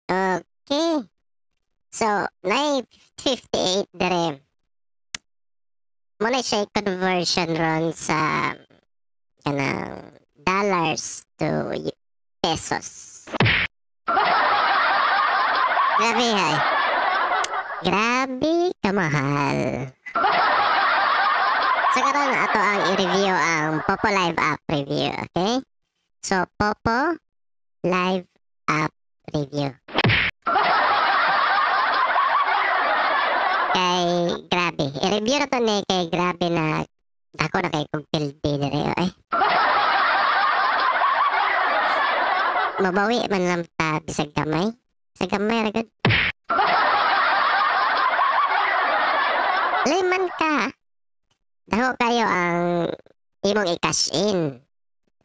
Okay. So, 958 dire. Muna siya conversion ron sa kanang dollars to pesos. Grabe hay. Grabe kamahal. So karon ato ang i-review ang Popo Live App review, okay? So Popo Live App review. Kay grabe, i-review na to ni kay grabe na ako na kay kong pildi dire eh. Mabawi man lang ta bisag gamay. Sa gamay ra gud. Layman ka. Daho kayo ang imong i-cash in.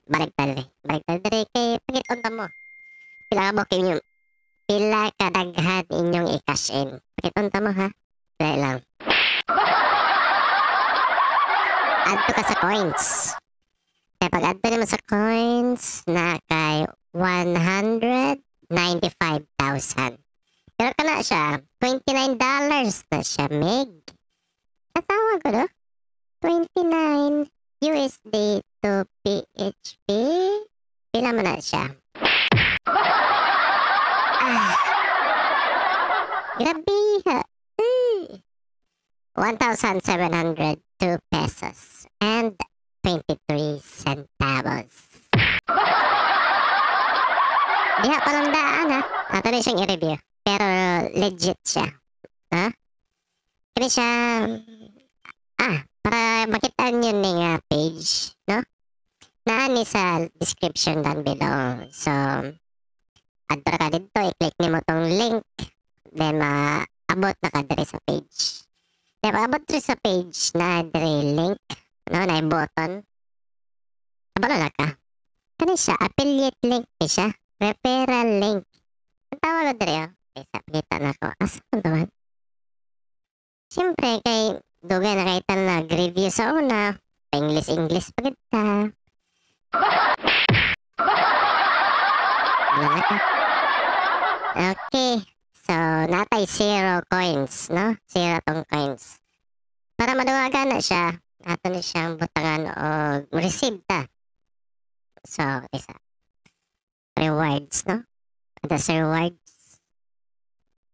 Baliktad dire kay pagiton ta mo. Pila ka mo kinyo. Pila ka daghan inyong i-cash in. Pagiton ta mo ha. Dahil lang. Add to ka sa coins. Kaya pag add mo sa coins na kay 195,000. Pero ka na siya, $29 na siya, Meg. Natawag ko, no? 29 USD to PHP. Pila mo na siya. Grabe ha. 1,702 pesos and 23 centavos. Diha pa lang daan ha. Ato na siyang i-review. Pero legit siya. Ha? Kaya siya... para makita nyo nga page, no? Naani sa description down below. So, add ka dito. I-click nyo mo tong link. Then, abot na ka dire sa page. Then, abot dire sa page na dire link. No? Na button. Abalo na ka. Kani siya. Affiliate link siya. Referral link. Ang tawag ko dire, okay, sa pakita na ko. Asa ko naman? Siyempre, kay dugay na kahit na nag-review sa una. English pagit ka. Wala ka. Okay. So, natay 0 coins, no? 0 tong coins. Para maduwagan na siya, nato na siyang butangan o receive ta. So, isa. Rewards, no? Ada sa rewards.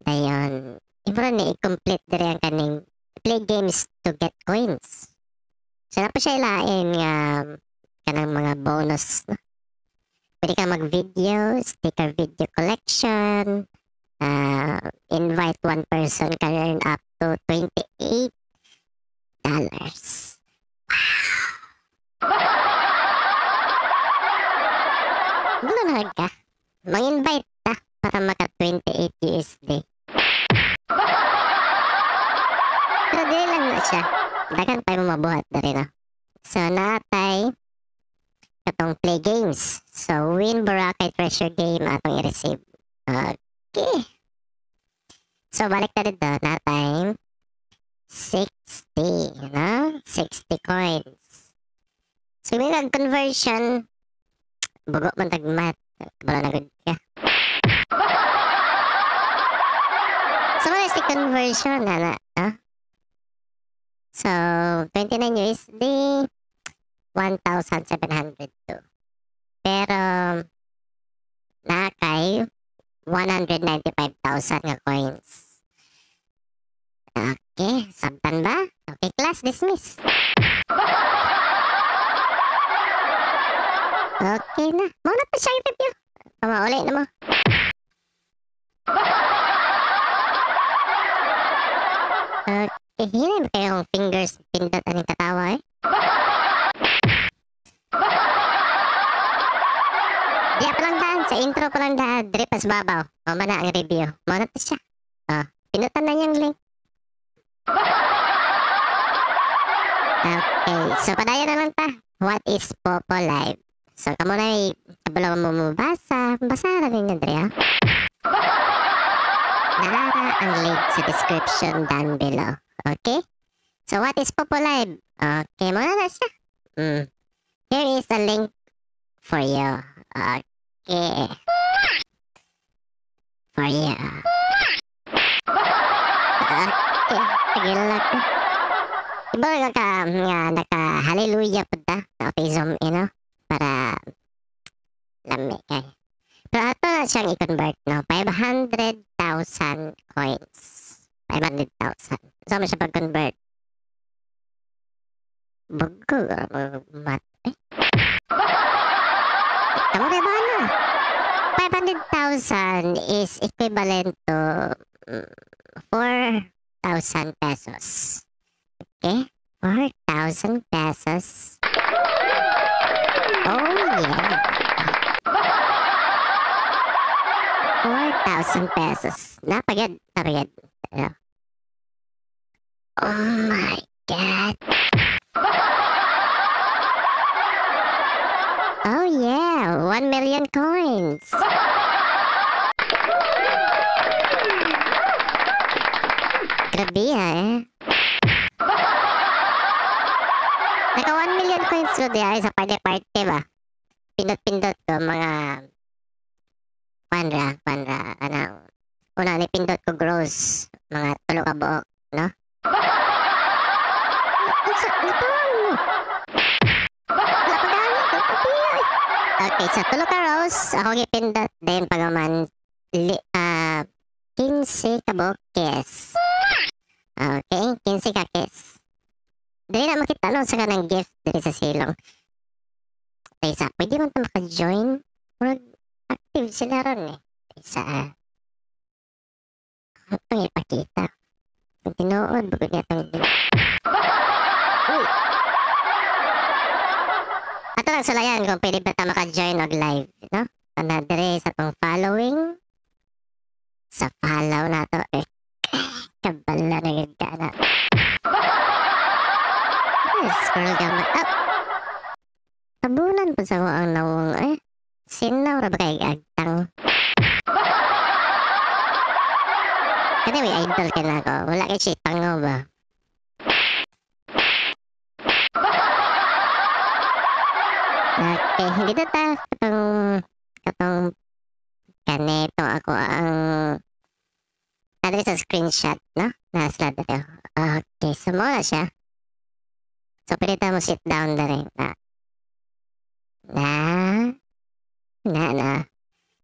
Dayon, ibro ni i-complete dire ang kaning play games to get coins. So, na pa siya ilain nga kanang mga bonus, no? Pwede ka mag-video, sticker video collection, invite one person can earn up to $28. Gulo na ka. Mag-invite ta para maka 28 USD. Pero di lang na siya. Dagan tayo mabuhat na rin. So, natay katong play games. So, win Boracay treasure game atong i-receive. Okay. So, balik na dito. Natay 60. No? 60 coins. So, may nag-conversion. Bugo man tagmat. Bala na good ka. So, wala si conversion na So, 29 USD, 1,702. Pero, nakay 195,000 nga coins. Okay, sabtan ba? Okay, class dismiss. Okay na. Mauna pa siya i-review. Mauli na mo. Okay, hinay mo kayong fingers pindot anong katawa eh. Diya pa lang daan. Sa intro pa lang daan. Dire pas babaw. Mamana ang review. Mauna pa siya. Pindutan na niyang link. Okay, so padayon na lang ta. What is Popo Live? So, kamo na kabalo mo mabasa. Basa na rin yun, Drea. Narara ang link sa description down below. Okay? So, what is Popo Live? Okay, muna na siya. Here is a link for you. Okay. For yeah. Okay, tigil lang. Iba nga naka-hallelujah po ta sa autism, para lami kay. Pero ato na siyang i-convert, no? 500,000 coins. 500,000. So, mo siya pag-convert. Bago, mat. Kamu rin ba na? 500,000 is equivalent to 4,000 pesos. Okay? 4,000 pesos. Oh, yeah. 4,000 pesos. Napagad. Oh my God. Oh yeah, 1 million coins. Grabe Naka 1 million coins ko diya sa party ba? Pindot-pindot ko mga panra, una ni pindot ko gross, mga 3 ka buok, no? Okay, sa 3 ka rows, ako gipindot, then pagaman 15 ka buok kes. Okay, 15 ka kes. Dali na makita no sa kanang gift dali sa silong. Isa, pwede man ta maka-join. Active sila ron Isa, ang ipakita. Kung tinuod, bukod niya itong uy! Ato lang sulayan kung pwede ba ta maka-join og live, no? Dire sa itong following. Sa follow na to, kabala na yun ka na. Scroll down up. Tabunan po sa ang nawong sinaw ra ba kay agtang? Kasi may idol ka na ako. Wala kay si tango ba? Okay, hindi na ta. Katong kanito ako ang nadali sa screenshot, no? Nasa dali. Okay, so mo na siya. So, pwede mo sit down na rin.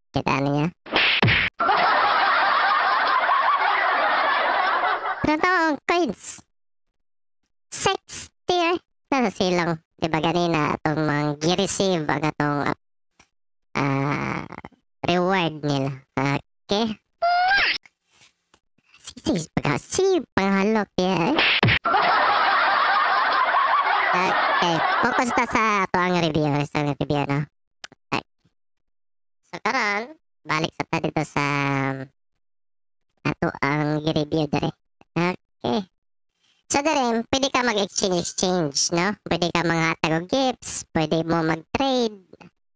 Kita niya. Pero ito ang coins. 60 Nasa silang. Diba ganina itong mga gi-receive ang itong reward nila. Okay. Pag-receive panghalok Okay, focus ta sa ito ang review. No? Okay. So, karon balik sa ta dito sa ato ang i-review dere. Okay. So, dere, pwede ka mag-exchange, no? Pwede ka manghatag og gifts, pwede mo mag-trade.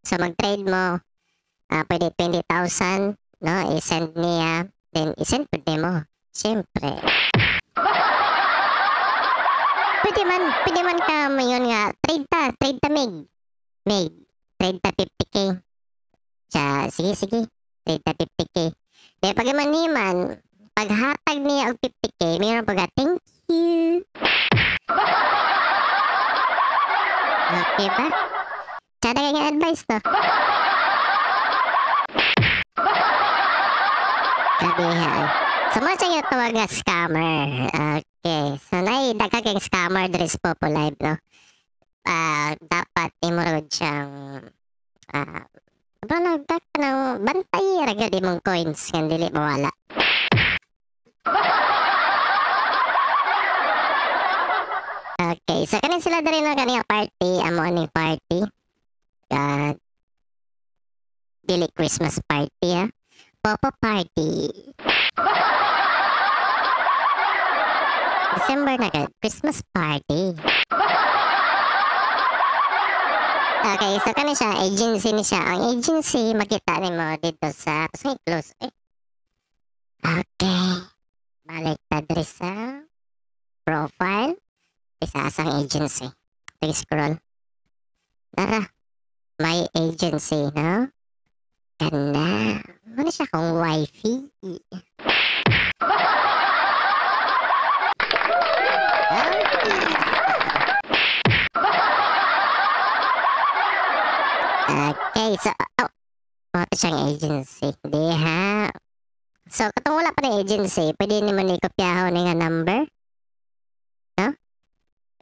So, mag-trade mo, pwede 20,000, no? I-send niya, then i-send pwede mo. Siyempre. Pwede man ka mayon nga trade ta mig. Trade ta 50k. Sige. Trade ta 50k. Dahil pag man paghatag niya og 50k, mayroon pag thank you. Okay ba? Tsada kaya advice to. Sabihan. So, mo siya yung tawag nga scammer. Okay. So, daghang kang scammer dres po live, no? Dapat imurod siyang bantay raga di mong coins kan dili mawala. Okay. So, kanin sila dali na kaniyang party. Amo aning party. Dili Christmas party, Popo party. December na ka, Christmas party. Okay, so kani siya, agency ni siya. Ang agency, makita ni mo dito sa, close. Okay. Balik ta diri sa profile. Isa asang agency. Take scroll. Tara. My agency, no? ka na. Ano siya kung wifi? Okay, so, ito siyang agency. Di ha. So, katong wala pa na agency, pwede naman ikopyaho na nga number. No?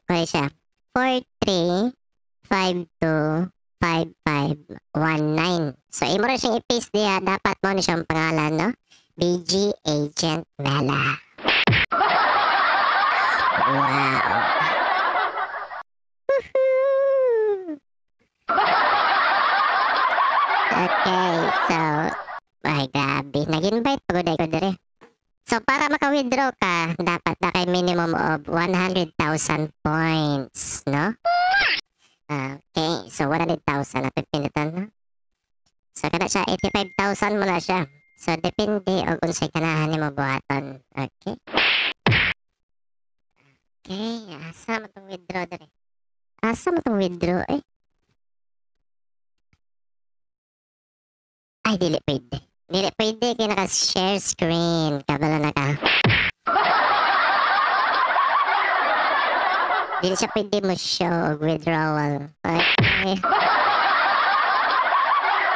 Okay siya. 43525519. So, imo rin siyang i-paste diya. Dapat mo na siyang pangalan, no? BG Agent Mela. Wow. Woohoo! Okay, so, ay grabe. Nag-invite pagod ko dire. So, para maka-withdraw ka, dapat na kay minimum of 100,000 points, no? Okay, so 100,000 na pipilitan, no? So, kada siya, 85,000 mo na siya. So, depende o kung sa'y kanahan ni mo buhaton. Okay? Okay, asa mo itong withdraw dire? Asa mo itong withdraw, eh? Ay, dili pwede. Dili pwede kaya naka-share screen. Kabala na ka. Dili siya pwede mo show withdrawal. Okay.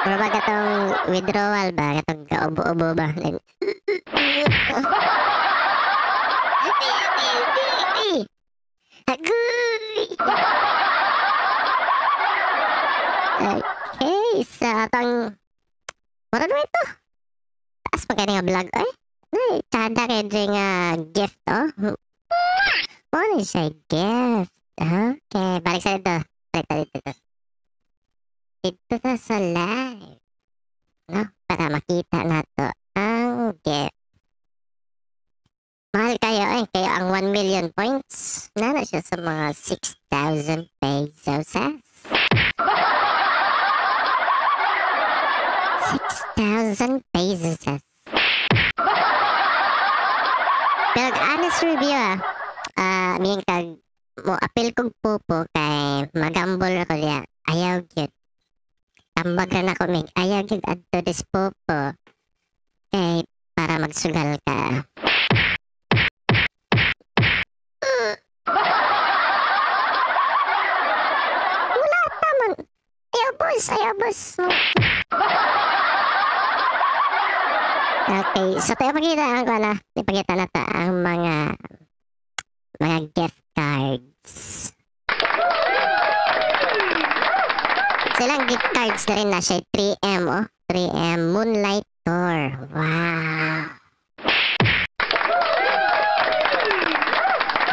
Pero ba katong withdrawal ba? Katong kaubo-ubo ba? Agoy! Okay, so atong wala naman ito. Taas pa kaya nga vlog, eh. Ay, kada kaya nga gift, oh. Ano siya gift? Okay, balik sa ito. Balik sa dito. Dito na sa live. No? Para makita na to ang gift. Mahal kayo, eh. Kayo ang 1 million points. Nana siya sa mga 6,000 pesos, ha? 6,000 pesos. Pero honest review aming kag mo apil kog pupo kay magambol ako diya. Ayaw gyud. Tambag na ako mig ayaw gyud adto dis pupo. Kay para magsugal ka. Wala pa man. Ayaw boss. Okay, so tayo ipakita na ta ang mga gift cards. Silang gift cards na rin na siya 3M, oh. 3M Moonlight Tour. Wow.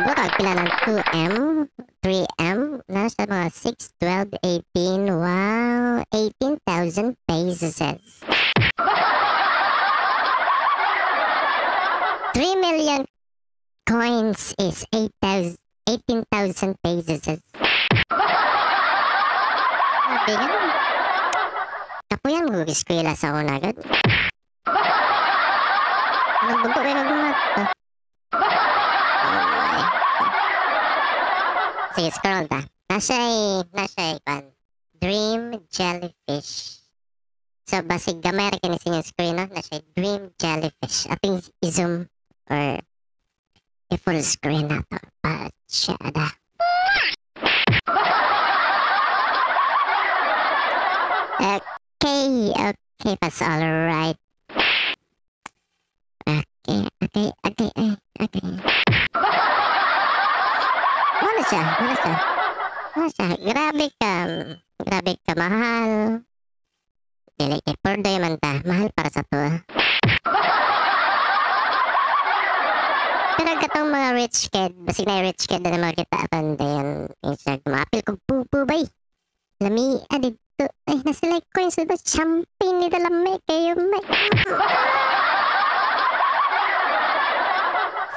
Bukag pila ng 2M, 3M, na siya mga 6, 12, 18, wow, 18,000 pesos. 3 million coins is 18,000 pesos. Sabi nga. Kapuyan mo eskwela sa una agad. Nagbunto rin ang bumat. Oh my. Sige, scroll ta. Nasa'y Dream Jellyfish. So, basig gamay rin kinisin yung screen, no? Nasa'y Dream Jellyfish. Ating i-zoom or i-full screen na to. Patsada. Okay, that's alright. Okay. Ano siya? Grabe ka, mahal. Dili kay Pordoy man ta, mahal para sa to. Pero katong mga rich kid, basig na rich kid na makita apan dayon insag maapil kog pupu bay. Lami dito. Ay nasa like coins ba champagne ni dalami kayo may.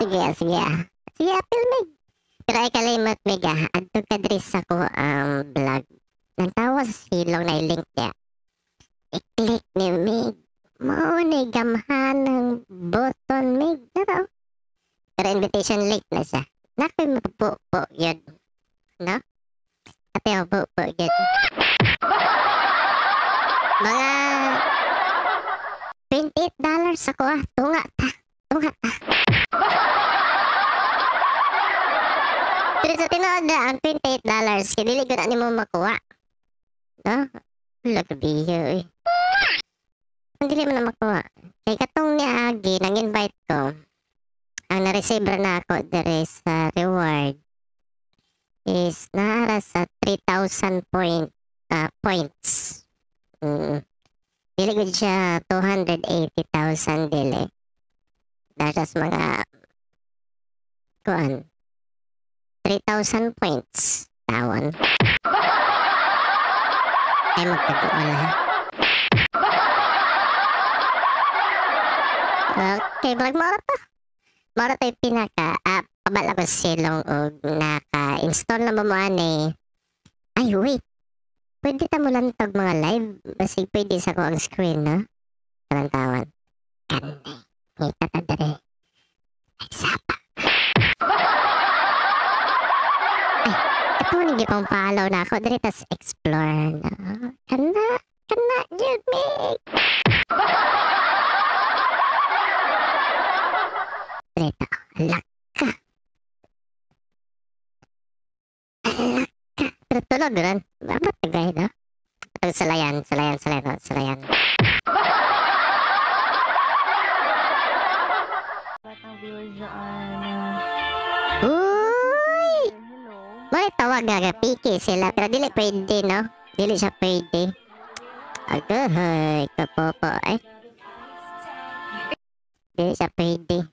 Sige apil mig. Pero ay kalimot mig adto ka diri sa ko ang vlog. Nagtawa sa silong na link niya. I-click ni mig. Mao ni gamhan ng button mig. Pero invitation late na siya. Nakoy mapupo yun. No? Ate mapupo yun. Mga $28 ako tunga ta. Tunga ta. Pero sa tinood na ang $28, kaya dili ko na nimo makuha. No? Lagabiyo eh. Ang dili mo na makuha. Kay katong ni Agi, nang invite ko, ang na-receive na ako dere sa reward is naara sa 3,000 points. Dili ko siya 280,000 dili. Datas mga kuan 3,000 points tawon. Ay magkaguol ha. Okay, vlog mo to. Mara tayo pabala ko silong o naka-install na mo ani. Ay, wait. Pwede ta mo lang tag mga live. Basig pwede sa ko ang screen, no? Karantawan. Kanay. Ngita ta dere. Ay, sapa. Ay, ito nigi pang follow na ako. Dere tas explore na. Kana, yun, make. Dito, alak ka. Pero tulog rin. Ba't tagay na? Ito salayan. Ba't ang viewers dyan? Uy! Hello? May tawag nga piki sila. Pero dili pwede, no? Dili siya pwede. Agahay, kapopo. Ay. Dili siya pwede.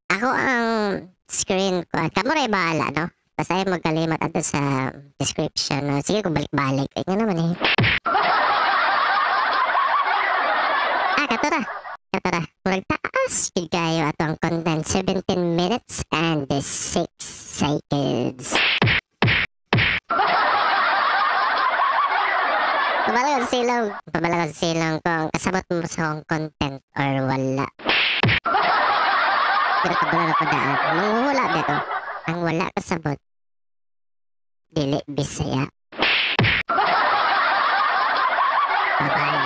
Ako ang screen ko. Kamu rin bahala, no? Basta ay magkalimat ato sa description. No? Sige, kung balik-balik. Ay nga naman eh. Katura. Murag taas. Kayo ato ang content. 17 minutes and 6 seconds. Pabalagan silong kung kasabot mo sa akong content or wala. Pero kabala na ko daan. Manguhula dito. Ang wala kasabot. Dili Bisaya. Bye-bye.